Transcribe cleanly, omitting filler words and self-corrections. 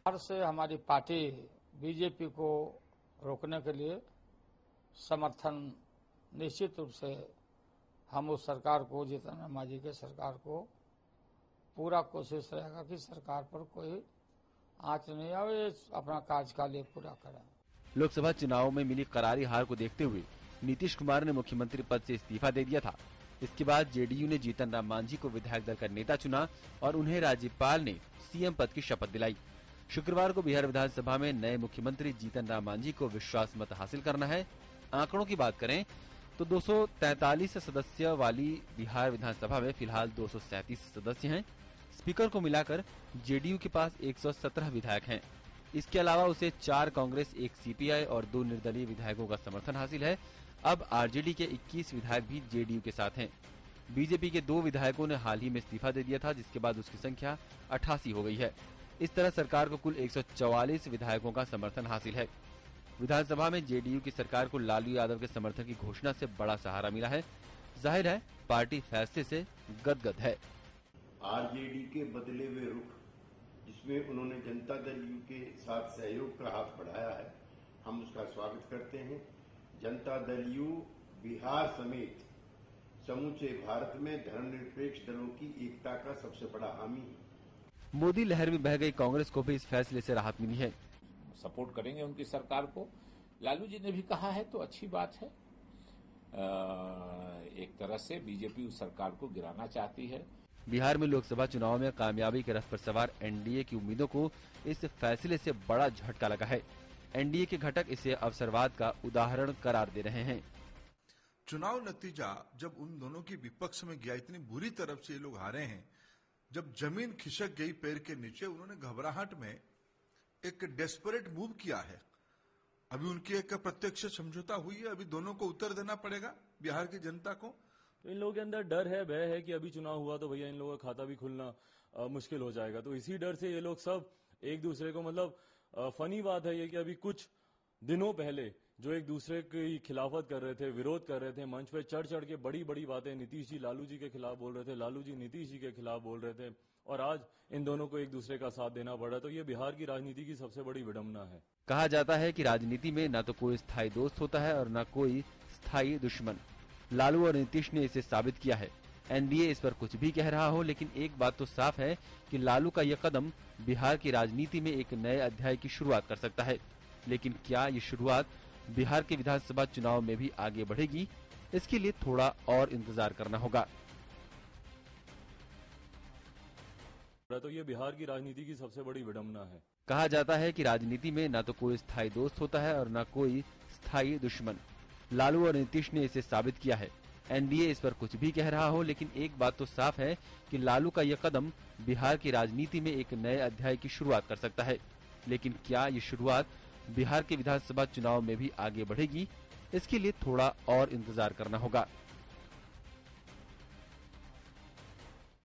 बिहार से हमारी party BJP को रोकने के लिए समर्थन निश्चित रूप से हम उस सरकार को, जीतन राम मांझी के सरकार को पूरा कोशिश रहेगा कि सरकार पर कोई आंच नहीं आवे, अपना कार्यकाल पूरा करें। लोकसभा चुनाव में मिली करारी हार को देखते हुए नीतीश कुमार ने मुख्यमंत्री पद से इस्तीफा दे दिया था। इसके बाद जेडीयू ने जीतन राम मांझी को विधायक दल का नेता चुना और उन्हें राज्यपाल ने सीएम पद की शपथ दिलाई। शुक्रवार को बिहार विधानसभा में नए मुख्यमंत्री जीतन राम मांझी को विश्वास मत हासिल करना है। आंकड़ों की बात करें तो 243 सदस्य वाली बिहार विधानसभा में फिलहाल 237 सदस्य हैं। स्पीकर को मिलाकर जेडीयू के पास 117 विधायक हैं। इसके अलावा उसे 4 कांग्रेस, 1 सीपीआई और 2 निर्दलीय विधायकों का समर्थन हासिल है। अब आरजेडी के 21 विधायक भी जेडीयू के साथ हैं। बीजेपी के 2 विधायकों ने हाल ही में इस्तीफा दे दिया था, जिसके बाद उसकी संख्या 88 हो गई है। इस तरह सरकार को कुल 144 विधायकों का समर्थन हासिल है। विधानसभा में जेडीयू की सरकार को लालू यादव के समर्थन की घोषणा से बड़ा सहारा मिला है। जाहिर है पार्टी फैसले से गदगद है। आरजेडी के बदले हुए रुख, जिसमें उन्होंने जनता दल यू के साथ सहयोग का हाथ बढ़ाया है, हम उसका स्वागत करते हैं। जनता दल यू बिहार समेत समूचे भारत में धर्मनिरपेक्ष दलों की एकता का सबसे बड़ा हामी है। मोदी लहर में बह गई कांग्रेस को भी इस फैसले से राहत मिली है। सपोर्ट करेंगे उनकी सरकार को। लालू जी ने भी कहा है तो अच्छी बात है। एक तरह से बीजेपी उस सरकार को गिराना चाहती है। बिहार में लोकसभा चुनाव में कामयाबी के रथ पर सवार एनडीए की उम्मीदों को इस फैसले से बड़ा झटका लगा है। एनडीए के घटक इसे अवसरवाद का उदाहरण करार दे रहे हैं। चुनाव नतीजा जब उन दोनों की विपक्ष में गया, इतनी बुरी तरफ से ये लोग हारे हैं, जब जमीन खिसक गई पैर के नीचे, उन्होंने घबराहट में एक डेस्परेट मूव किया है। अभी उनकी एक प्रत्यक्ष समझौता हुई है, अभी दोनों को उत्तर देना पड़ेगा बिहार की जनता को। तो इन लोगों के अंदर डर है, भय है कि अभी चुनाव हुआ तो भैया इन लोगों का खाता भी खुलना मुश्किल हो जाएगा। तो इसी डर से ये लोग सब एक दूसरे को, मतलब फनी बात है ये कि अभी कुछ दिनों पहले जो एक दूसरे की खिलाफत कर रहे थे, विरोध कर रहे थे, मंच पे चढ़ चढ़ के बड़ी बड़ी बातें नीतीश जी लालू जी के खिलाफ बोल रहे थे, लालू जी नीतीश जी के खिलाफ बोल रहे थे, और आज इन दोनों को एक दूसरे का साथ देना पड़ा। तो ये बिहार की राजनीति की सबसे बड़ी विडंबना है। कहा जाता है कि राजनीति में न तो कोई स्थायी दोस्त होता है और न कोई स्थायी दुश्मन। लालू और नीतीश ने इसे साबित किया है। एनडीए इस पर कुछ भी कह रहा हो, लेकिन एक बात तो साफ है कि लालू का यह कदम बिहार की राजनीति में एक नए अध्याय की शुरुआत कर सकता है। लेकिन क्या ये शुरुआत बिहार के विधानसभा चुनाव में भी आगे बढ़ेगी, इसके लिए थोड़ा और इंतजार करना होगा। तो ये बिहार की राजनीति की सबसे बड़ी विडंबना है। कहा जाता है कि राजनीति में न तो कोई स्थायी दोस्त होता है और न कोई स्थायी दुश्मन। लालू और नीतीश ने इसे साबित किया है। एनडीए इस पर कुछ भी कह रहा हो, लेकिन एक बात तो साफ है कि लालू का यह कदम बिहार की राजनीति में एक नए अध्याय की शुरुआत कर सकता है। लेकिन क्या ये शुरुआत बिहार के विधानसभा चुनाव में भी आगे बढ़ेगी, इसके लिए थोड़ा और इंतजार करना होगा।